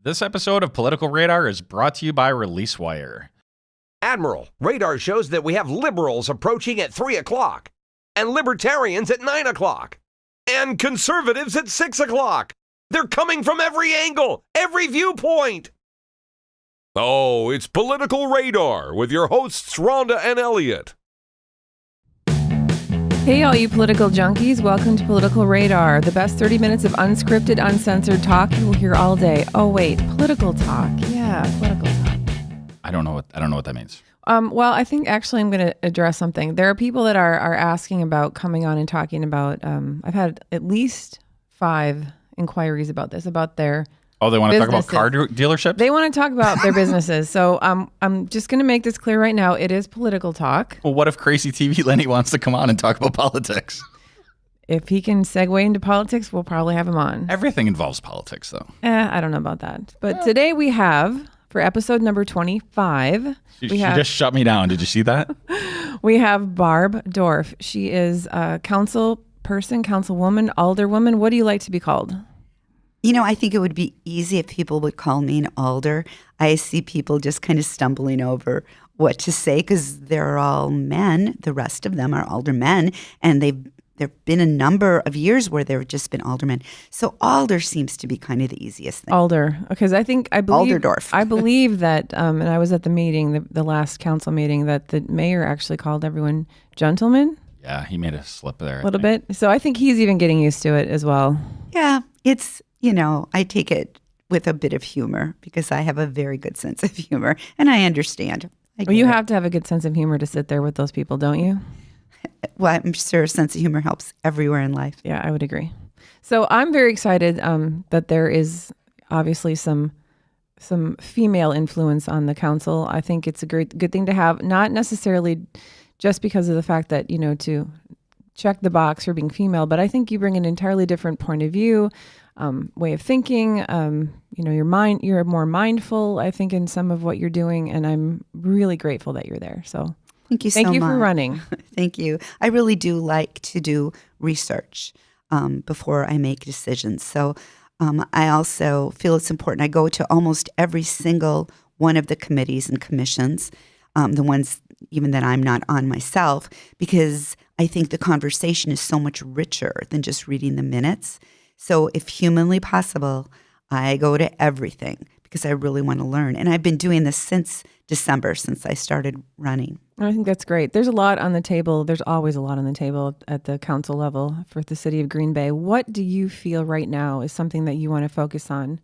This episode of Political Radar is brought to you by ReleaseWire. Admiral, radar shows that we have liberals approaching at 3 o'clock, and libertarians at 9 o'clock, and conservatives at 6 o'clock. They're coming from every angle, every viewpoint. Oh, it's Political Radar with your hosts, Rhonda and Elliot. Hey, all you political junkies. Welcome to Political Radar, the best 30 minutes of unscripted, uncensored talk you will hear all day. Oh, wait, political talk. Yeah, political talk. I don't know what that means. Well, I think actually I'm going to address something. There are people that are asking about coming on and talking about, I've had at least 5 inquiries about this, about their they want to talk about businesses. car dealerships? They want to talk about their businesses. So I'm just going to make this clear right now. It is political talk. Well, what if Crazy TV Lenny wants to come on and talk about politics? If he can segue into politics, we'll probably have him on. Everything involves politics, though. I don't know about that. But today we have, for episode number 25, She just shut me down. Did you see that? we have Barb Dorff. She is a councilwoman, alderwoman. What do you like to be called? You know, I think it would be easy if people would call me an alder. I see people just kind of stumbling over what to say because they're all men. The rest of them are aldermen, and there've been a number of years where they've just been aldermen. So alder seems to be kind of the easiest thing. Alder, because I believe Alder Dorff. I believe that, and I was at the meeting, the last council meeting, that the mayor actually called everyone gentlemen. Yeah, he made a slip there. A little bit. So I think he's even getting used to it as well. Yeah, it's, I take it with a bit of humor because I have a very good sense of humor and I understand. Well, you have to have a good sense of humor to sit there with those people, don't you? Well, I'm sure a sense of humor helps everywhere in life. Yeah, I would agree. So I'm very excited that there is obviously some female influence on the council. I think it's a good thing to have, not necessarily just because of the fact that, to check the box for being female, but I think you bring an entirely different point of view, way of thinking. You're more mindful, I think, in some of what you're doing, and I'm really grateful that you're there. So thank you so much. Thank you for running. Thank you. I really do like to do research before I make decisions. So I also feel it's important. I go to almost every single one of the committees and commissions, the ones even that I'm not on myself, because I think the conversation is so much richer than just reading the minutes. So if humanly possible, I go to everything because I really want to learn. And I've been doing this since December, since I started running. I think that's great. There's a lot on the table. There's always a lot on the table at the council level for the city of Green Bay. What do you feel right now is something that you want to focus on?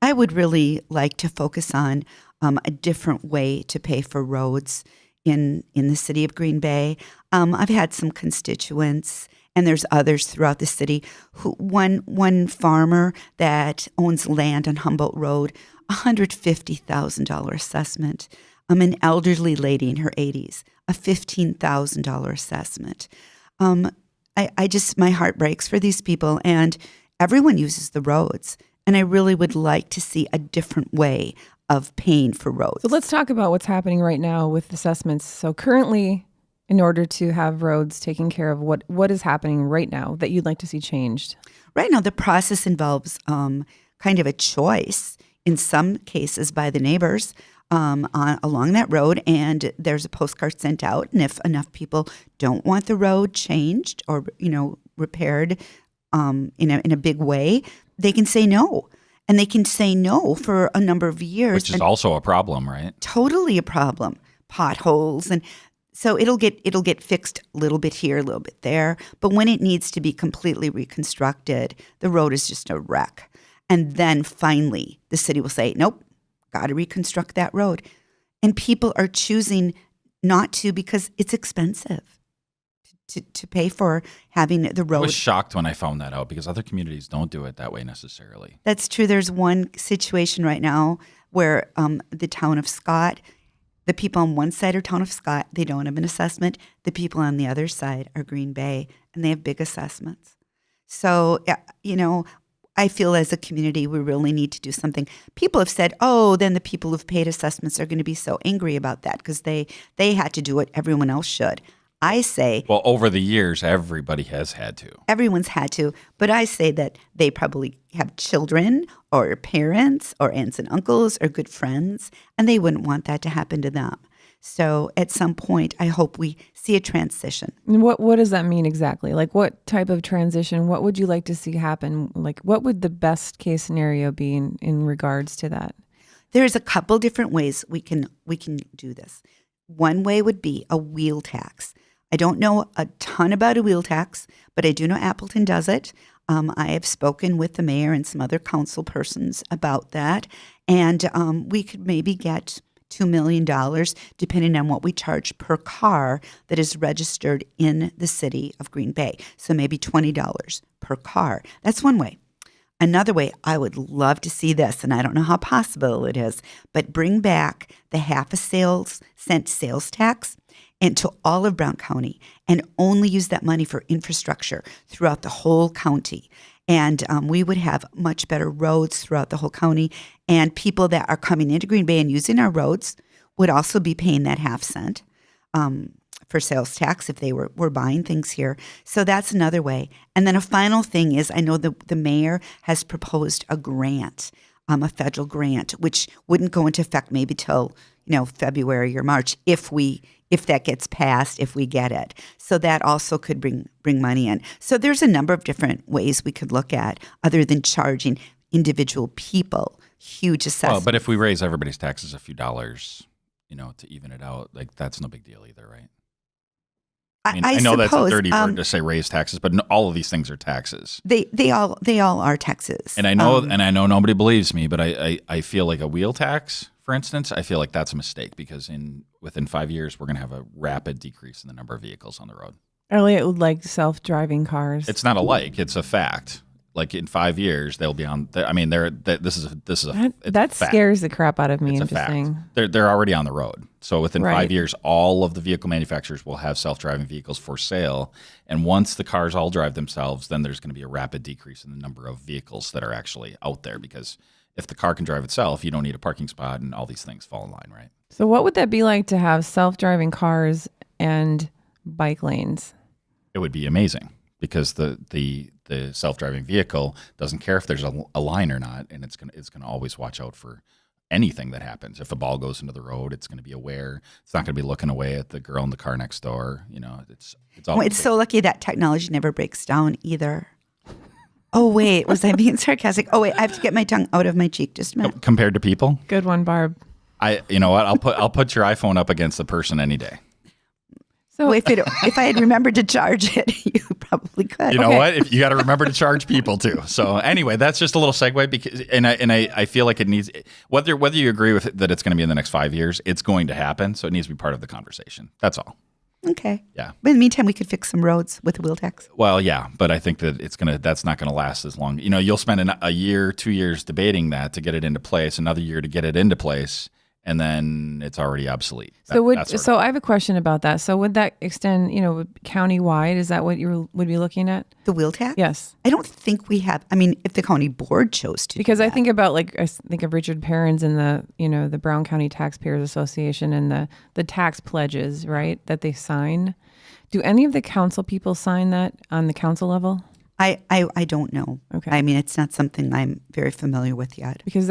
I would really like to focus on a different way to pay for roads in the city of Green Bay. I've had some constituents, and there's others throughout the city. One farmer that owns land on Humboldt Road, $150,000 assessment. An elderly lady in her 80s, a $15,000 assessment. My heart breaks for these people, and everyone uses the roads. And I really would like to see a different way of paying for roads. So let's talk about what's happening right now with assessments. So currently, in order to have roads taken care of, what is happening right now that you'd like to see changed? Right now, the process involves kind of a choice, in some cases by the neighbors, along that road, and there's a postcard sent out. And if enough people don't want the road changed or repaired in a big way, they can say no. And they can say no for a number of years. Which is also a problem, right? Totally a problem. Potholes, and so it'll get fixed a little bit here, a little bit there. But when it needs to be completely reconstructed, the road is just a wreck. And then finally, the city will say, nope, got to reconstruct that road. And people are choosing not to because it's expensive to pay for having the road. I was shocked when I found that out because other communities don't do it that way necessarily. That's true. There's one situation right now where the town of Scott, the people on one side are town of Scott, they don't have an assessment. The people on the other side are Green Bay, and they have big assessments. So, I feel as a community, we really need to do something. People have said, then the people who've paid assessments are going to be so angry about that because they had to do what everyone else should. I say Well, over the years, everybody has had to. everyone's had to, but I say that they probably have children or parents or aunts and uncles or good friends, and they wouldn't want that to happen to them. So at some point, I hope we see a transition. And what does that mean exactly? Like, what type of transition? What would you like to see happen? Like, what would the best case scenario be in regards to that? There's a couple different ways we can do this. One way would be a wheel tax. I don't know a ton about a wheel tax, but I do know Appleton does it. I have spoken with the mayor and some other council persons about that, and we could maybe get $2 million, depending on what we charge per car that is registered in the city of Green Bay. So maybe $20 per car. That's one way. Another way, I would love to see this, and I don't know how possible it is, but bring back the half a cent sales tax into all of Brown County and only use that money for infrastructure throughout the whole county. And we would have much better roads throughout the whole county. And people that are coming into Green Bay and using our roads would also be paying that half cent for sales tax if they were buying things here. So that's another way. And then a final thing is I know the mayor has proposed a grant, a federal grant, which wouldn't go into effect maybe till February or March if that gets passed, if we get it. So that also could bring money in. So there's a number of different ways we could look at other than charging individual people huge assessments. Well, but if we raise everybody's taxes a few dollars, to even it out, like that's no big deal either, right? I know suppose, that's a dirty word to say raise taxes, but all of these things are taxes. They all are taxes. And I know nobody believes me, but I feel like a wheel tax, for instance, I feel like that's a mistake because within 5 years we're going to have a rapid decrease in the number of vehicles on the road. Elliot would like self-driving cars. It's not a like; it's a fact. Like in 5 years, they'll be on. This is a that fact. Scares the crap out of me. It's a fact. They're already on the road. So within 5 years, all of the vehicle manufacturers will have self-driving vehicles for sale. And once the cars all drive themselves, then there's going to be a rapid decrease in the number of vehicles that are actually out there. Because if the car can drive itself, you don't need a parking spot, and all these things fall in line, right? So what would that be like to have self-driving cars and bike lanes? It would be amazing because the self-driving vehicle doesn't care if there's a line or not, and it's gonna always watch out for anything that happens. If the ball goes into the road, it's going to be aware. It's not going to be looking away at the girl in the car next door. It's all. Well, it's so lucky that technology never breaks down either. Oh wait, was I being sarcastic? Oh wait, I have to get my tongue out of my cheek just a minute. Compared to people, Good one, Barb. you know what? I'll put your iPhone up against the person any day. So Well, if I had remembered to charge it, you probably could. You know what? If you got to remember to charge people too. So anyway, that's just a little segue because, and I feel like it needs whether you agree with it, that it's going to be in the next 5 years, it's going to happen. So it needs to be part of the conversation. That's all. Okay. Yeah. But in the meantime, we could fix some roads with a wheel tax. Well, yeah, but I think that that's not going to last as long. You'll spend a year, 2 years debating that to get it into place, another year to get it into place, and then it's already obsolete. So I have a question about that. So would that extend, county-wide? Is that what you would be looking at? The wheel tax? Yes. I don't think we have. I mean, if the county board chose to. Because do I that. think about I think of Richard Perrins and the Brown County Taxpayers Association and the tax pledges, right, that they sign. Do any of the council people sign that on the council level? I don't know. Okay. I mean, it's not something I'm very familiar with yet. Because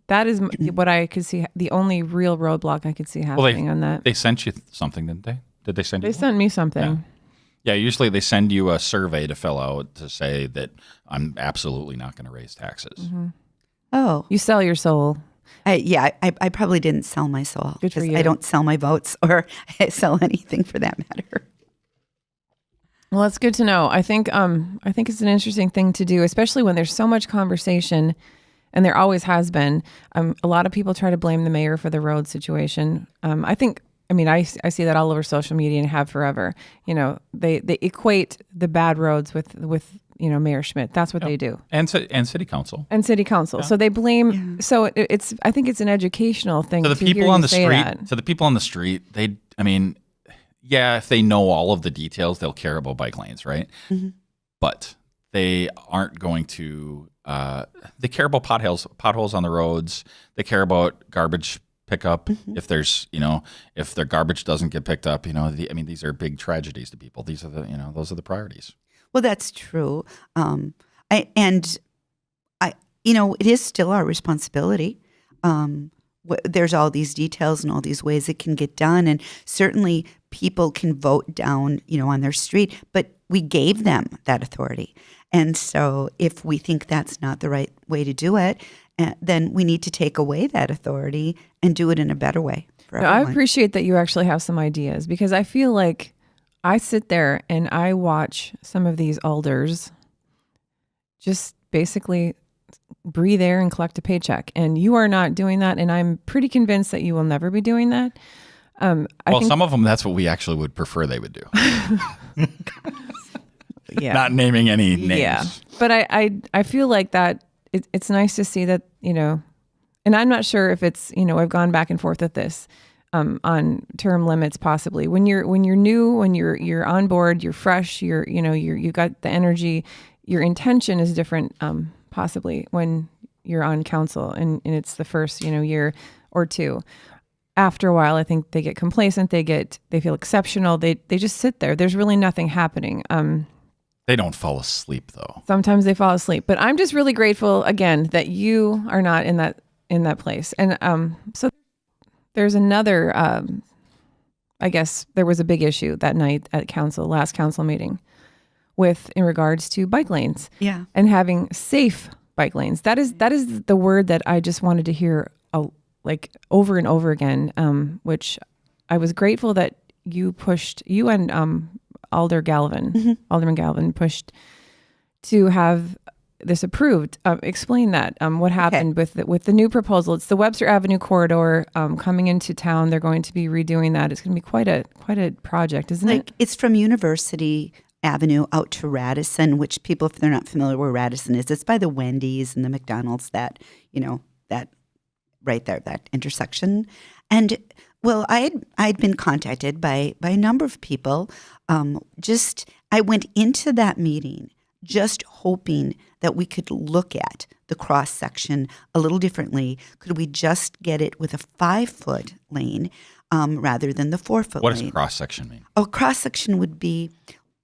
that is what I could see, the only real roadblock I could see happening on that. They sent you something, didn't they? Did they send you? They sent me something. Yeah, usually they send you a survey to fill out to say that I'm absolutely not going to raise taxes. Mm-hmm. Oh. You sell your soul. I probably didn't sell my soul. Good for because you. I don't sell my votes or sell anything for that matter. Well, that's good to know. I think it's an interesting thing to do, especially when there's so much conversation, and there always has been. A lot of people try to blame the mayor for the road situation. I see that all over social media and have forever. They equate the bad roads with Mayor Schmidt. That's what they do. And city council. And city council. Yeah. So they blame. Yeah. So I think it's an educational thing. To the people on the street. To the people on the street, if they know all of the details, they'll care about bike lanes, right? Mm-hmm. But they aren't going to. They care about potholes on the roads. They care about garbage pick up, if there's, if their garbage doesn't get picked up, these are big tragedies to people. These are those are the priorities. Well, that's true. It is still our responsibility. There's all these details and all these ways it can get done. And certainly people can vote down, on their street, but we gave them that authority. And so if we think that's not the right way to do it, then we need to take away that authority and do it in a better way for everyone. I appreciate that you actually have some ideas, because I feel like I sit there and I watch some of these alders just basically breathe air and collect a paycheck. And you are not doing that. And I'm pretty convinced that you will never be doing that. I think some of them, that's what we actually would prefer they would do. Yeah. Not naming any names. Yeah. But I feel like that it's nice to see that, and I'm not sure if it's, I've gone back and forth with this on term limits possibly. When you're new, when you're on board, you're fresh, you got the energy, your intention is different possibly when you're on council and it's the first, year or two. After a while, I think they get complacent, they feel exceptional, they just sit there. There's really nothing happening. They don't fall asleep though. Sometimes they fall asleep, but I'm just really grateful again that you are not in that place. And so there's another. I guess there was a big issue that night at last council meeting, in regards to bike lanes. Yeah, and having safe bike lanes. That is the word that I just wanted to hear over and over again. Which I was grateful that you and Alderman Galvin pushed to have this approved. Explain that. What happened with the new proposal? It's the Webster Avenue corridor coming into town. They're going to be redoing that. It's going to be quite a project, isn't it? It's from University Avenue out to Radisson, which people, if they're not familiar where Radisson is, it's by the Wendy's and the McDonald's, that right there, that intersection. And well, I'd been contacted by a number of people. I went into that meeting just hoping that we could look at the cross section a little differently. Could we just get it with a 5-foot lane rather than the 4-foot lane? What does cross section mean? Oh, cross section would be,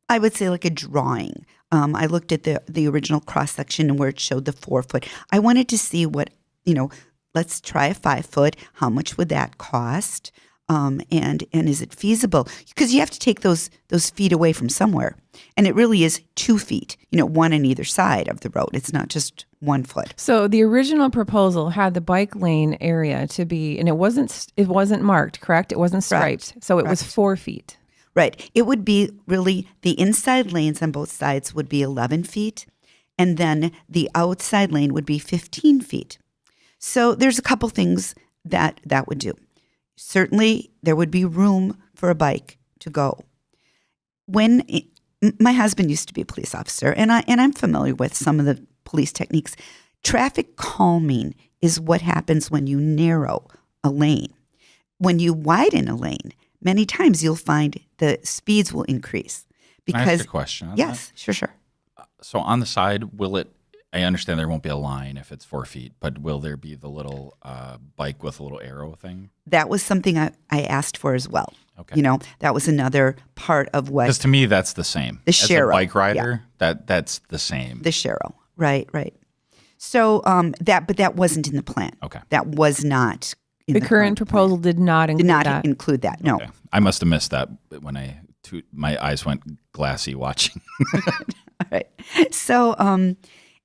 I would say, like a drawing. I looked at the original cross section where it showed the 4-foot. I wanted to see what, let's try a 5-foot. How much would that cost? And is it feasible? Because you have to take those feet away from somewhere. And it really is 2 feet, one on either side of the road. It's not just 1 foot. So the original proposal had the bike lane area to be, and it wasn't marked, correct? It wasn't striped. Correct. So it was 4 feet. Right. It would be really, the inside lanes on both sides would be 11 feet. And then the outside lane would be 15 feet. So there's a couple things that would do. Certainly, there would be room for a bike to go. When my husband used to be a police officer, and I'm familiar with some of the police techniques. Traffic calming is what happens when you narrow a lane. When you widen a lane, many times you'll find the speeds will increase. Can I ask a question on yes, that? Sure. So on the side, will it? I understand there won't be a line if it's 4 feet, but will there be the little bike with a little arrow thing? That was something I asked for as well. Okay. That was another part of what. Because to me, that's the same. The Shero. As a bike rider, that's the same. The Shero. Right. So but that wasn't in the plan. Okay. That was not in the current proposal plan. did not include that. No. Okay. I must have missed that when my eyes went glassy watching. All right. So,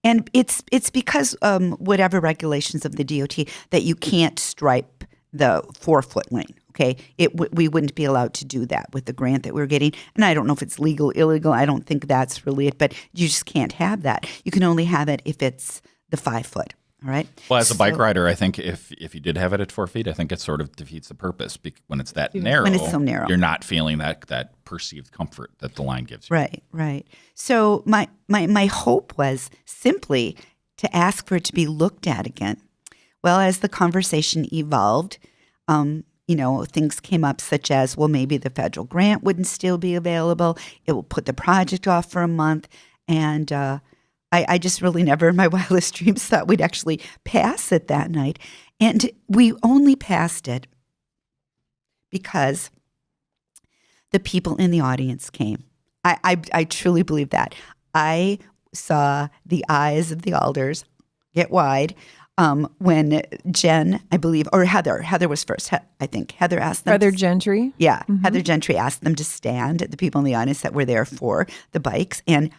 and it's because whatever regulations of the DOT that you can't stripe the 4-foot lane. Okay, we wouldn't be allowed to do that with the grant that we're getting. And I don't know if it's legal, illegal. I don't think that's really it. But you just can't have that. You can only have it if it's the 5-foot. All right. Well, as a bike rider, I think if you did have it at 4 feet, I think it sort of defeats the purpose when it's that narrow. When it's so narrow, you're not feeling that perceived comfort that the line gives you. Right. So my hope was simply to ask for it to be looked at again. Well, as the conversation evolved, things came up such as, well, maybe the federal grant wouldn't still be available. It will put the project off for a month, and I just really never in my wildest dreams thought we'd actually pass it that night. And we only passed it because the people in the audience came. I truly believe that. I saw the eyes of the alders get wide when Jen, I believe, or Heather was first. I think Heather asked them. Heather Gentry. Yeah, Heather Gentry asked them to stand, the people in the audience that were there for the bikes, and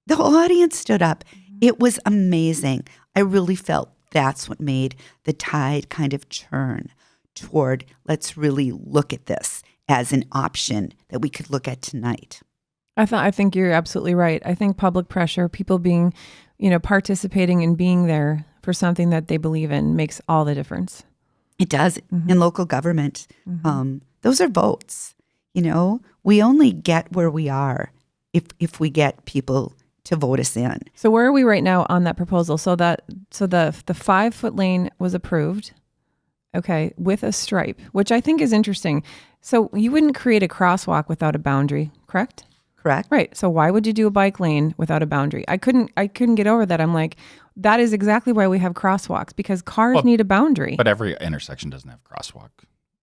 the whole audience stood up. It was amazing. I really felt that's what made the tide kind of churn toward let's really look at this as an option that we could look at tonight. I think you're absolutely right. I think public pressure, people being, participating and being there for something that they believe in makes all the difference. It does. In local government. Those are votes. We only get where we are if we get people to vote us in. So where are we right now on that proposal? So the 5-foot lane was approved, okay, with a stripe, which I think is interesting. So you wouldn't create a crosswalk without a boundary, correct? Correct. Right. So why would you do a bike lane without a boundary? I couldn't get over that. I'm like, that is exactly why we have crosswalks, because cars need a boundary. But every intersection doesn't have crosswalk.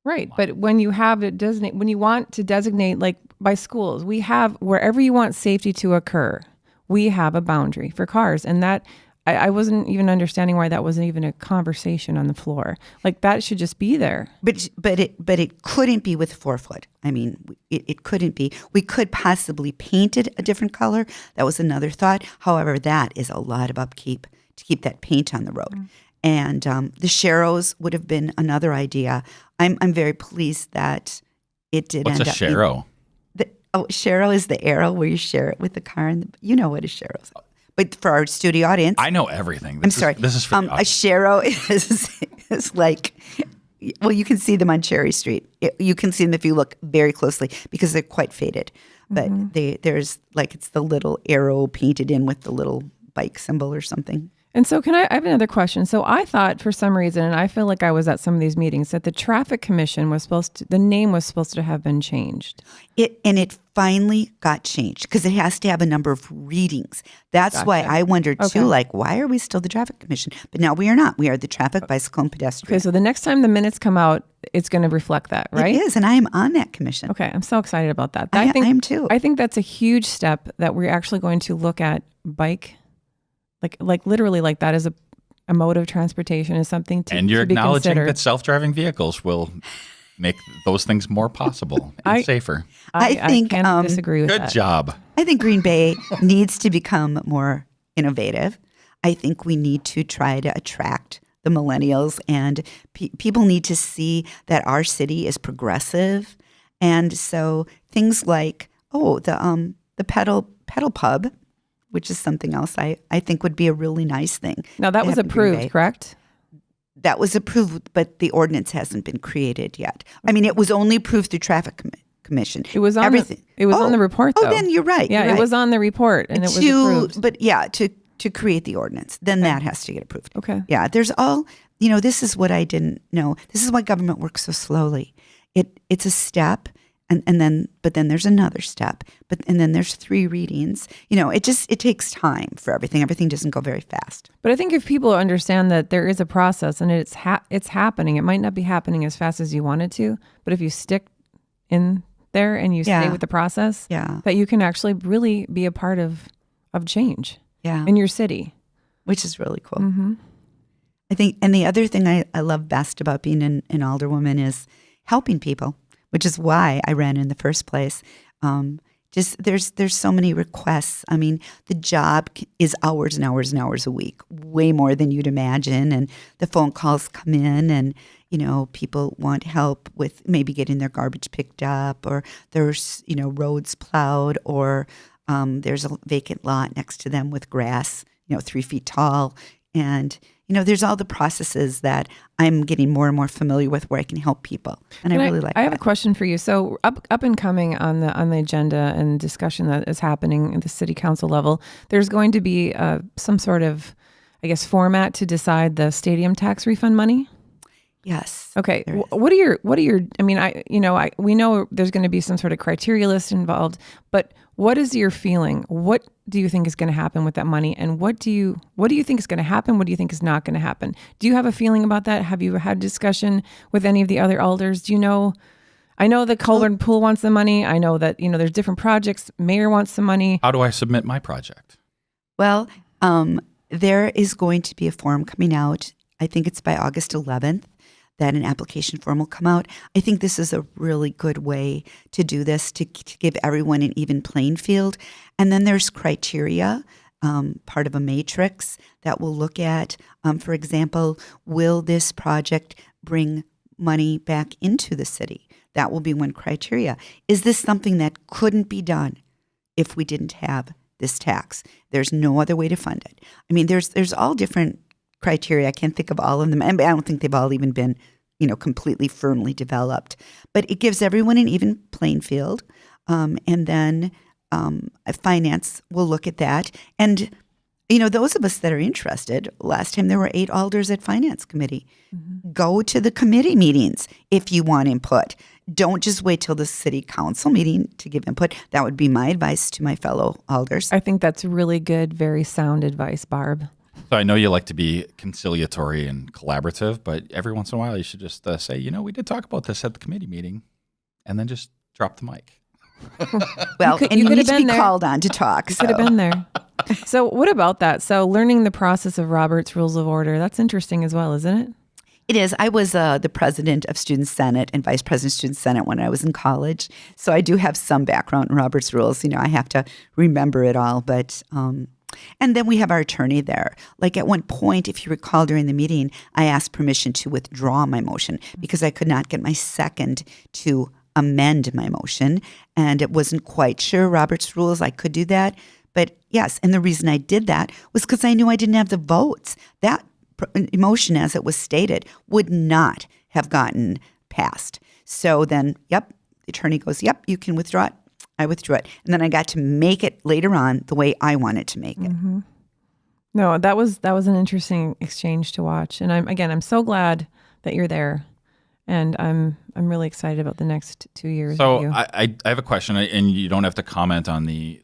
Right. But when you have it designate, when you want to designate, like by schools, we have wherever you want safety to occur, we have a boundary for cars. And that I wasn't even understanding why that wasn't even a conversation on the floor. Like that should just be there. But it couldn't be with 4 foot. I mean, it couldn't be. We could possibly paint it a different color. That was another thought. However, that is a lot of upkeep to keep that paint on the road. And the Sharrows would have been another idea. I'm very pleased that it did What's end a up. Sharrow? Sharrow is the arrow where you share it with the car. You know what a Sharrow is. But for our studio audience, I know everything. I'm sorry. This is for the a Sharrow is like, well, you can see them on Cherry Street. You can see them if you look very closely because they're quite faded. But there's like it's the little arrow painted in with the little bike symbol or something. And so I have another question. So I thought for some reason, and I feel like I was at some of these meetings, that the traffic commission the name was supposed to have been changed. It finally got changed because it has to have a number of readings. That's why I wondered too, like, why are we still the traffic commission? But now we are not. We are the traffic, bicycle, and pedestrian. Okay, so the next time the minutes come out, it's going to reflect that, right? It is, and I am on that commission. Okay, I'm so excited about that. I am too. I think that's a huge step that we're actually going to look at bike. Like literally, like that is a mode of transportation is something to And you're to be acknowledging considered. that self-driving vehicles will make those things more possible and safer. I think I can't disagree with Good that. job. I think Green Bay needs to become more innovative. I think we need to try to attract the millennials, and people need to see that our city is progressive. And so things like the pedal pub, which is something else I think would be a really nice thing. Now that was approved, correct? That was approved, but the ordinance hasn't been created yet. I mean, it was only approved through traffic commission. It was on everything. On the report, though. Oh, then you're right. Yeah, you're right. it was on the report, and it was approved. But yeah, to create the ordinance, then that has to get approved. Okay. Yeah, there's this is what I didn't know. This is why government works so slowly. It's a step. And then there's another step, and then there's 3 readings. It takes time for everything. Everything doesn't go very fast. But I think if people understand that there is a process and it's happening, it might not be happening as fast as you want it to, but if you stick in there and you stay with the process, that you can actually really be a part of change in your city. Which is really cool. I think, and the other thing I love best about being an alderwoman is helping people, which is why I ran in the first place. Just there's so many requests. I mean, the job is hours and hours and hours a week, way more than you'd imagine. And the phone calls come in, and people want help with maybe getting their garbage picked up, or there's roads plowed, or there's a vacant lot next to them with grass 3 feet tall, and there's all the processes that I'm getting more and more familiar with where I can help people. And I really like that. I have a question for you. So up and coming on the agenda and discussion that is happening at the city council level, there's going to be some sort of, I guess, format to decide the stadium tax refund money? Yes. Okay. there is. What are your, I mean, we know there's going to be some sort of criteria list involved, but what is your feeling? What do you think is going to happen with that money? And what do you think is going to happen? What do you think is not going to happen? Do you have a feeling about that? Have you had discussion with any of the other alders? Do you know, I know that Colburn Pool wants the money. I know that, there's different projects. Mayor wants some money. How do I submit my project? Well, there is going to be a form coming out. I think it's by August 11th that an application form will come out. I think this is a really good way to do this, to give everyone an even playing field. And then there's criteria, part of a matrix that will look at, for example, will this project bring money back into the city? That will be one criteria. Is this something that couldn't be done if we didn't have this tax? There's no other way to fund it. I mean, there's all different criteria. I can't think of all of them. And I don't think they've all even been, completely firmly developed. But it gives everyone an even playing field. And then finance will look at that. And, those of us that are interested, last time there were 8 alders at Finance Committee. Mm-hmm. Go to the committee meetings if you want input. Don't just wait till the city council meeting to give input. That would be my advice to my fellow alders. I think that's really good, very sound advice, Barb. So I know you like to be conciliatory and collaborative, but every once in a while you should just say, we did talk about this at the committee meeting, and then just drop the mic. Well, you need to be called on to talk. You could have been there. So what about that? So learning the process of Robert's Rules of Order, that's interesting as well, isn't it? It is. I was the president of Student Senate and vice president of Student Senate when I was in college. So I do have some background in Robert's Rules. I have to remember it all. But and then we have our attorney there. Like at one point, if you recall during the meeting, I asked permission to withdraw my motion because I could not get my second to amend my motion. And it wasn't quite sure Robert's Rules, I could do that. But yes, and the reason I did that was because I knew I didn't have the votes. That motion, as it was stated, would not have gotten passed. So then, the attorney goes, you can withdraw it. I withdrew it. And then I got to make it later on the way I wanted to make it. Mm-hmm. No, that was an interesting exchange to watch. And I'm so glad that you're there. And I'm really excited about the next 2 years. So I have a question, and you don't have to comment on the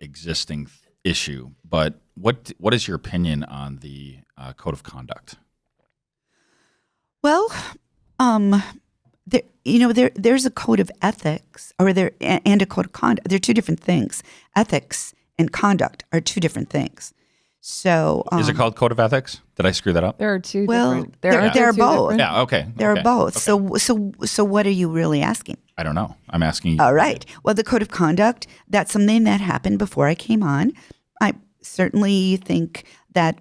existing issue, but what is your opinion on the code of conduct? Well, there's a code of ethics, and a code of conduct. They're two different things. Ethics and conduct are two different things. So, is it called code of ethics? Did I screw that up? There are two. Well, different. There are both. Different? Yeah. Okay. There are both. Okay. So what are you really asking? I don't know. I'm asking you. All right. Well, the code of conduct, that's something that happened before I came on. I certainly think that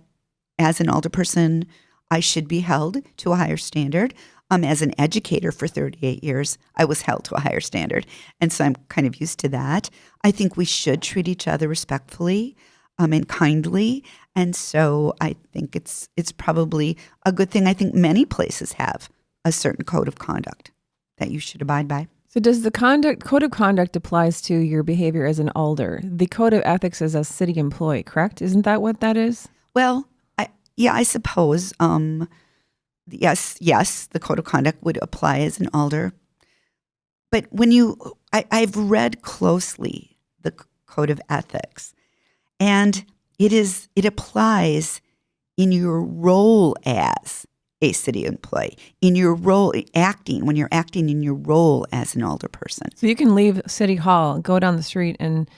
as an alderperson, I should be held to a higher standard. As an educator for 38 years, I was held to a higher standard. And so I'm kind of used to that. I think we should treat each other respectfully and kindly. And so I think it's probably a good thing. I think many places have a certain code of conduct that you should abide by. So does the code of conduct applies to your behavior as an alder? The code of ethics is a city employee, correct? Isn't that what that is? Well, I suppose. Yes, the code of conduct would apply as an alder. But when I've read closely the code of ethics, and it applies in your role as a city employee, in your role when you're acting in your role as an alder person. So you can leave City Hall, go down the street, and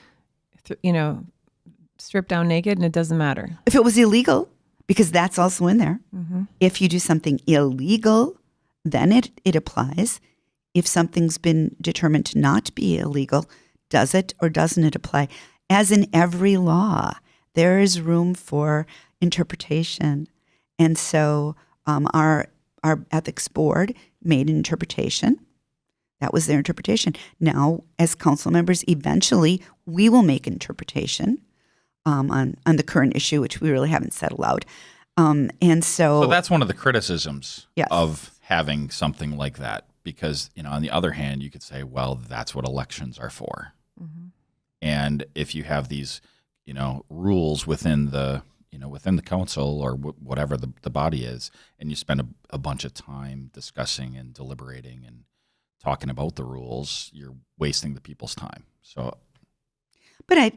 strip down naked, and it doesn't matter. If it was illegal, because that's also in there. Mm-hmm. If you do something illegal, then it applies. If something's been determined to not be illegal, does it or doesn't it apply? As in every law, there is room for interpretation. And so our ethics board made an interpretation. That was their interpretation. Now, as council members, eventually we will make an interpretation on the current issue, which we really haven't settled out. And so that's one of the criticisms Yes. of having something like that, because on the other hand, you could say, well, that's what elections are for. Mm-hmm. And if you have these rules within the within the council or whatever the body is, and you spend a bunch of time discussing and deliberating and talking about the rules, you're wasting the people's time. So, but I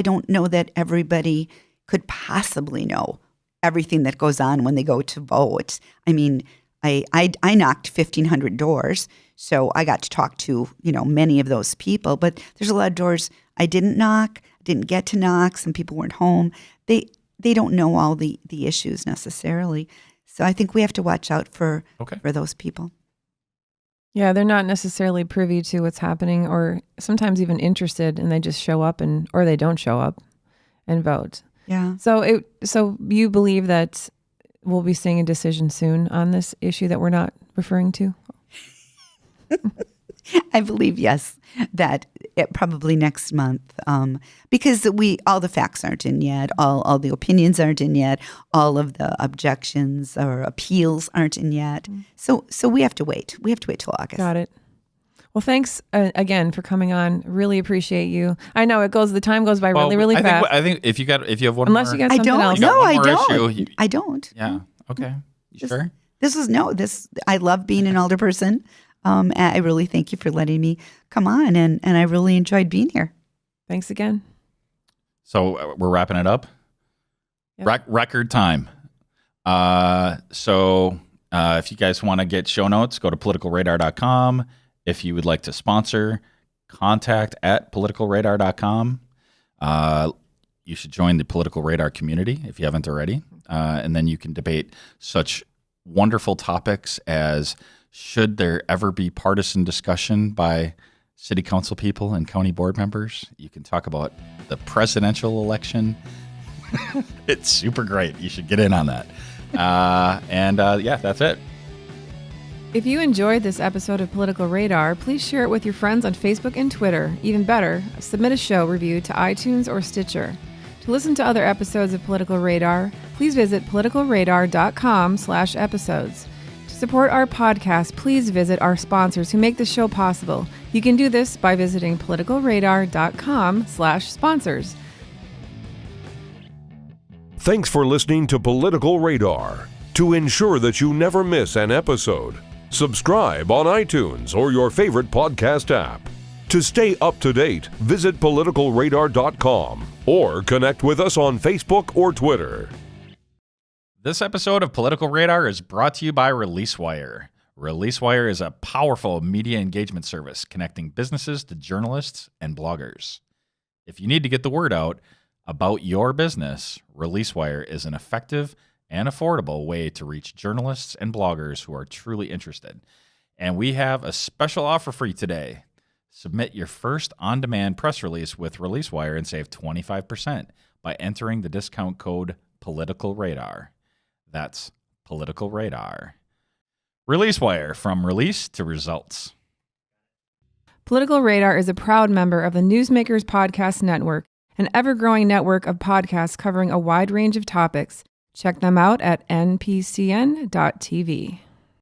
don't know that everybody could possibly know everything that goes on when they go to vote. I mean, I knocked 1,500 doors, so I got to talk to, many of those people. But there's a lot of doors I didn't knock, didn't get to knock. Some people weren't home. They don't know all the issues necessarily. So I think we have to watch out for those people. Yeah, they're not necessarily privy to what's happening, or sometimes even interested, and they just show up or they don't show up and vote. Yeah. So you believe that we'll be seeing a decision soon on this issue that we're not referring to? I believe, yes, that probably next month, because all the facts aren't in yet, all the opinions aren't in yet, all of the objections or appeals aren't in yet. So we have to wait. We have to wait till August. Got it. Well, thanks again for coming on. Really appreciate you. I know the time goes by really fast. I think if you have one Unless more, you got something else. No, I don't. Issue, I don't. Yeah. Okay. You sure? I love being an alderperson. I really thank you for letting me come on, and I really enjoyed being here. Thanks again. So we're wrapping it up. Yep. Record time. So if you guys want to get show notes, go to politicalradar.com. If you would like to sponsor, contact@politicalradar.com. You should join the Political Radar community if you haven't already. And then you can debate such wonderful topics as, should there ever be partisan discussion by city council people and county board members? You can talk about the presidential election. It's super great. You should get in on that. That's it. If you enjoyed this episode of Political Radar, please share it with your friends on Facebook and Twitter. Even better, submit a show review to iTunes or Stitcher. To listen to other episodes of Political Radar, please visit politicalradar.com/episodes. To support our podcast, please visit our sponsors who make this show possible. You can do this by visiting politicalradar.com/sponsors. Thanks for listening to Political Radar. To ensure that you never miss an episode, subscribe on iTunes or your favorite podcast app. To stay up to date, visit politicalradar.com or connect with us on Facebook or Twitter. This episode of Political Radar is brought to you by ReleaseWire. ReleaseWire is a powerful media engagement service connecting businesses to journalists and bloggers. If you need to get the word out about your business, ReleaseWire is an effective and affordable way to reach journalists and bloggers who are truly interested. And we have a special offer for you today. Submit your first on-demand press release with ReleaseWire and save 25% by entering the discount code PoliticalRadar. That's Political Radar. ReleaseWire, from release to results. Political Radar is a proud member of the Newsmakers Podcast Network, an ever-growing network of podcasts covering a wide range of topics. Check them out at npcn.tv.